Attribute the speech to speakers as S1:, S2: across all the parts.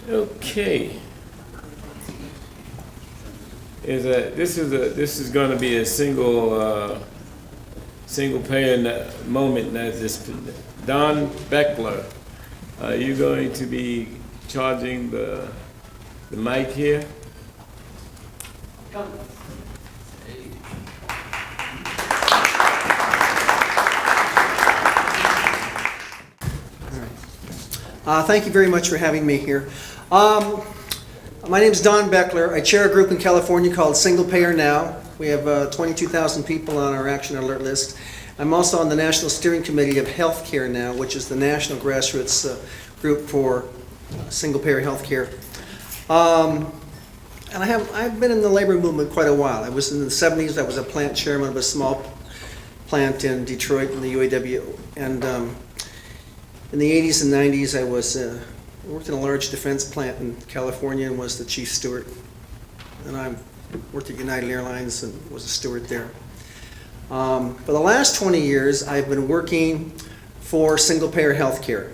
S1: Okay. This is going to be a single payer moment. That's this. Don Bechler, are you going to be charging the mic here?
S2: Thank you very much for having me here. My name is Don Bechler. I chair a group in California called Single Payer Now. We have 22,000 people on our action alert list. I'm also on the National Steering Committee of Healthcare Now, which is the national grassroots group for single payer healthcare. And I've been in the labor movement quite a while. I was in the 70s. I was a plant chairman of a small plant in Detroit in the UAW. And in the 80s and 90s, I worked in a large defense plant in California and was the chief steward. And I worked at United Airlines and was a steward there. For the last 20 years, I've been working for single-payer healthcare.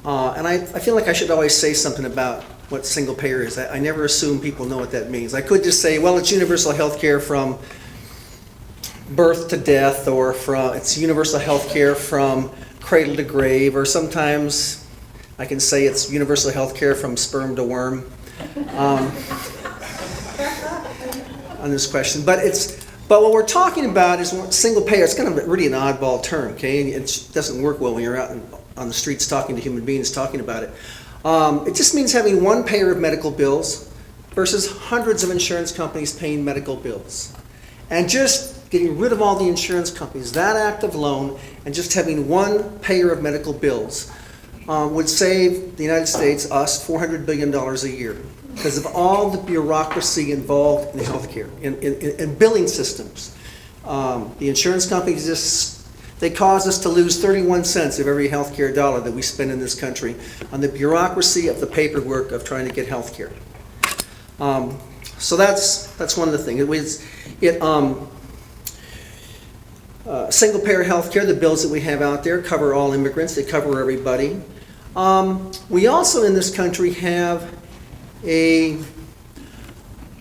S2: And I feel like I should always say something about what single-payer is. I never assume people know what that means. I could just say, well, it's universal healthcare from birth to death, or it's universal healthcare from cradle to grave, or sometimes I can say it's universal health care from sperm to worm on this question. But what we're talking about is single payer. It's kind of really an oddball term, okay? It doesn't work well when you're out on the streets talking to human beings talking about it. It just means having one payer of medical bills versus hundreds of insurance companies paying medical bills. And just getting rid of all the insurance companies, that act alone, and just having one payer of medical bills would save the United States, us, $400 billion a year because of all the bureaucracy involved in healthcare, in billing systems. The insurance companies they cause us to lose 31 cents of every healthcare dollar that we spend in this country on the bureaucracy of the paperwork of trying to get healthcare. So that's one of the things. Single-payer healthcare, the bills that we have out there cover all immigrants. They cover everybody. We also in this country have a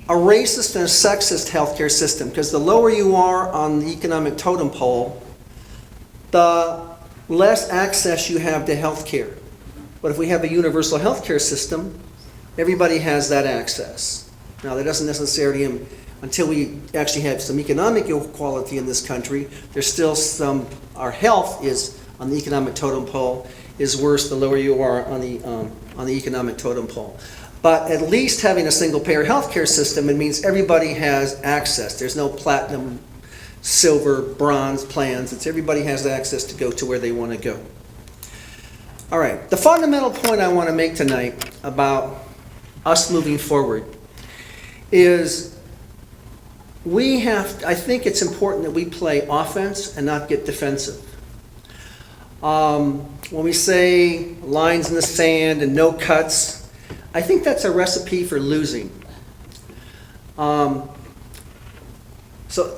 S2: racist and a sexist healthcare system, because the lower you are on the economic totem pole, the less access you have to healthcare. But if we have a universal healthcare system, everybody has that access. Now, that doesn't necessarily until we actually have some economic equality in this country, there's still our health is on the economic totem pole is worse the lower you are on the economic totem pole. But at least having a single payer healthcare system, it means everybody has access. There's no platinum, silver, bronze plans. It's everybody has access to go to where they want to go. All right, the fundamental point I want to make tonight about us moving forward is I think it's important that we play offense and not get defensive. When we say lines in the sand and no cuts, I think that's a recipe for losing. So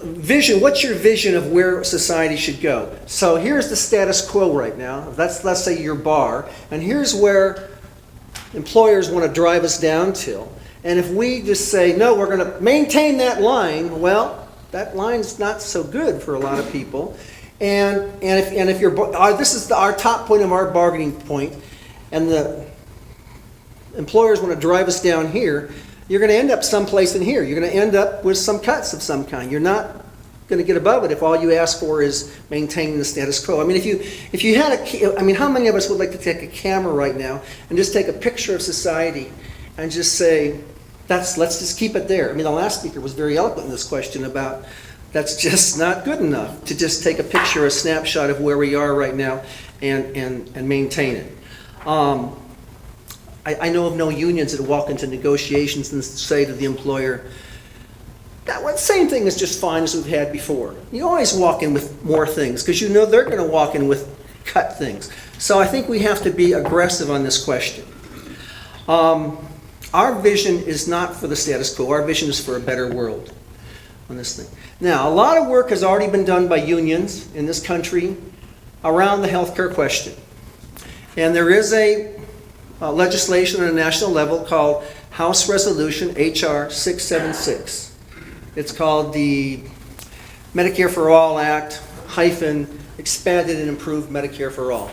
S2: vision, what's your vision of where society should go? So here's the status quo right now. Let's say your bar, and here's where employers want to drive us down to. And if we just say, no, we're going to maintain that line, well, that line's not so good for a lot of people. And if this is our top point of our bargaining point, and the employers want to drive us down here, you're going to end up someplace in here. You're going to end up with some cuts of some kind. You're not going to get above it if all you ask for is maintaining the status quo. I mean, if you had how many of us would like to take a camera right now and just take a picture of society and just say, let's just keep it there. I mean, the last speaker was very eloquent in this question about that's just not good enough to just take a picture, a snapshot of where we are right now and maintain it. I know of no unions that walk into negotiations and say to the employer, that same thing is just fine as we've had before. You always walk in with more things because you know they're going to walk in with cut things. So I think we have to be aggressive on this question. Our vision is not for the status quo. Our vision is for a better world on this thing. Now, a lot of work has already been done by unions in this country around the healthcare question. And there is a legislation on a national level called House Resolution HR 676. It's called the Medicare for All Act hyphen expanded and improved Medicare for All.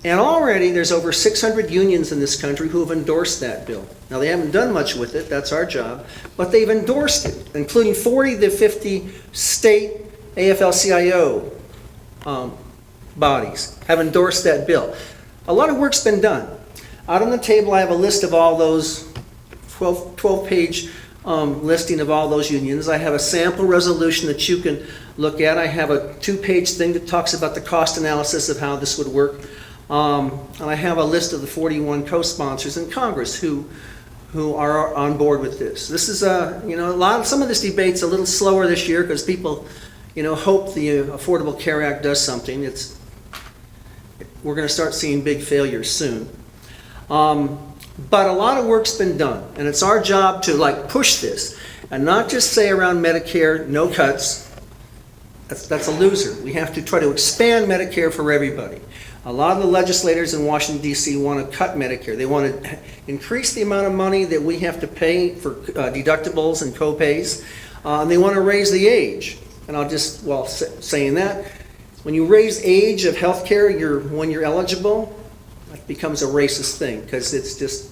S2: And already there's over 600 unions in this country who have endorsed that bill. Now they haven't done much with it, that's our job, but they've endorsed it, including 40 to 50 state AFL-CIO bodies have endorsed that bill. A lot of work's been done. Out on the table I have a list of all those 12-page listing of all those unions. I have a sample resolution that you can look at. I have a 2-page thing that talks about the cost analysis of how this would work. And I have a list of the 41 co-sponsors in Congress who are on board with this. This is some of this debate's a little slower this year because people, hope the Affordable Care Act does something. We're going to start seeing big failures soon. But a lot of work's been done, and it's our job to push this and not just say around Medicare, no cuts. That's a loser. We have to try to expand Medicare for everybody. A lot of the legislators in Washington, D.C. want to cut Medicare. They want to increase the amount of money that we have to pay for deductibles and co-pays, and they want to raise the age. And saying that, when you raise age of health care when you're eligible, it becomes a racist thing because it just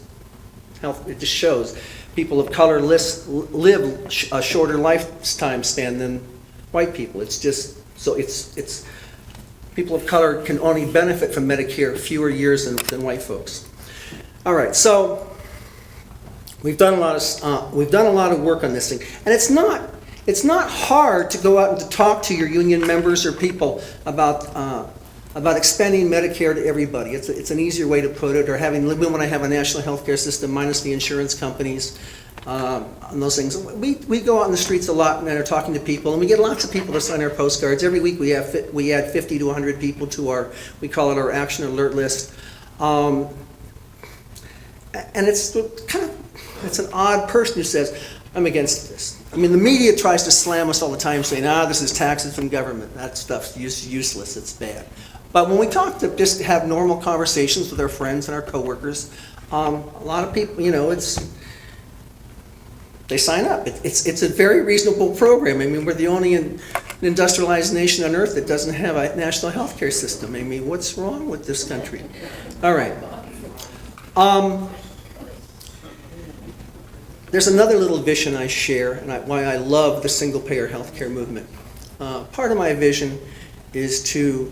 S2: shows people of color live a shorter lifetime span than white people. It's people of color can only benefit from Medicare fewer years than white folks. All right, so we've done a lot of work on this thing, and it's not hard to go out and to talk to your union members or people about expanding Medicare to everybody. It's an easier way to put it, or we want to have a national health care system minus the insurance companies. And those things. We go out in the streets a lot and are talking to people, and we get lots of people to sign our postcards. Every week we add 50 to 100 people to we call it our action alert list. And it's an odd person who says, I'm against this. I mean, the media tries to slam us all the time saying, this is taxes from government. That stuff's useless, it's bad. But when we talk to just have normal conversations with our friends and our coworkers, a lot of people, they sign up. It's a very reasonable program. I mean, we're the only industrialized nation on earth that doesn't have a national health care system. I mean, what's wrong with this country? All right. There's another little vision I share, and why I love the single-payer healthcare movement. Part of my vision is to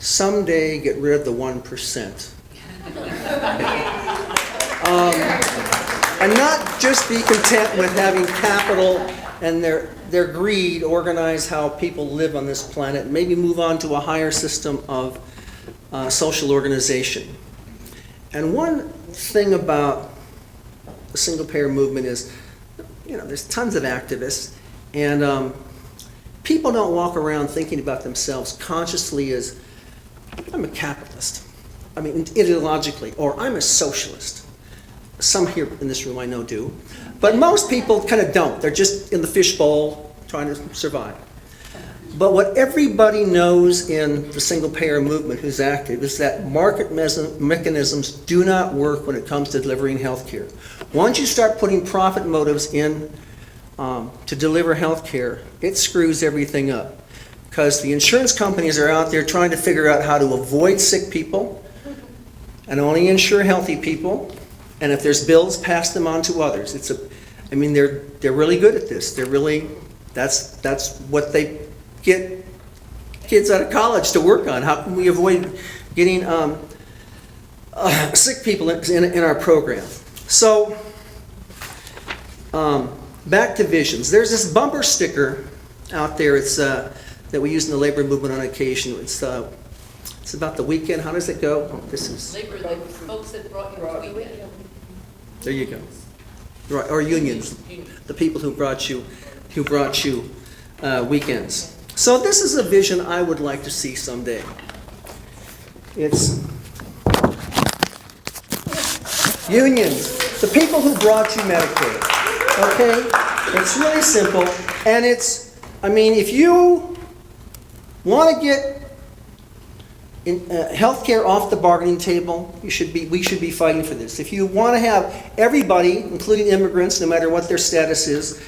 S2: someday get rid of the 1%. And not just be content with having capital and their greed organize how people live on this planet. Maybe move on to a higher system of social organization. And one thing about the single-payer movement is, there's tons of activists, and people don't walk around thinking about themselves consciously as, I'm a capitalist. I mean, ideologically, or I'm a socialist. Some here in this room I know do. But most people kind of don't. They're just in the fishbowl trying to survive. But what everybody knows in the single-payer movement who's active is that market mechanisms do not work when it comes to delivering health care. Once you start putting profit motives in to deliver health care, it screws everything up. Because the insurance companies are out there trying to figure out how to avoid sick people and only insure healthy people. And if there's bills, pass them on to others. They're really good at this. That's what they get kids out of college to work on. How can we avoid getting sick people in our program? So, back to visions. There's this bumper sticker out there. That we use in the labor movement on occasion. It's about the weekend. How does it go?
S3: Labor, the folks that brought you weekend.
S2: There you go. Right, or unions, the people who brought you weekends. So this is a vision I would like to see someday. It's unions, the people who brought you Medicaid. Okay, it's really simple, and if you want to get Healthcare off the bargaining table, we should be fighting for this. If you want to have everybody, including immigrants, no matter what their status is,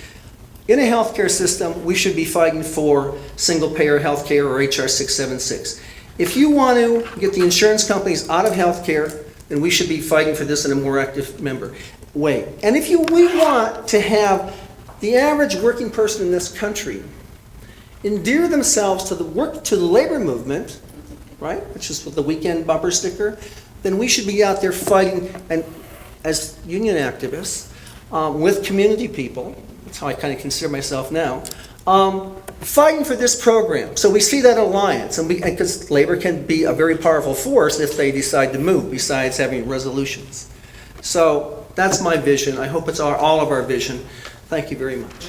S2: in a healthcare system, we should be fighting for single-payer healthcare or HR 676. If you want to get the insurance companies out of healthcare, then we should be fighting for this in a more active way. And if we want to have the average working person in this country endear themselves to the labor movement, right, which is with the weekend bumper sticker, then we should be out there fighting, and as union activists, with community people, that's how I kind of consider myself now, fighting for this program. So we see that alliance, and because labor can be a very powerful force if they decide to move, besides having resolutions. So that's my vision. I hope it's all of our vision. Thank you very much.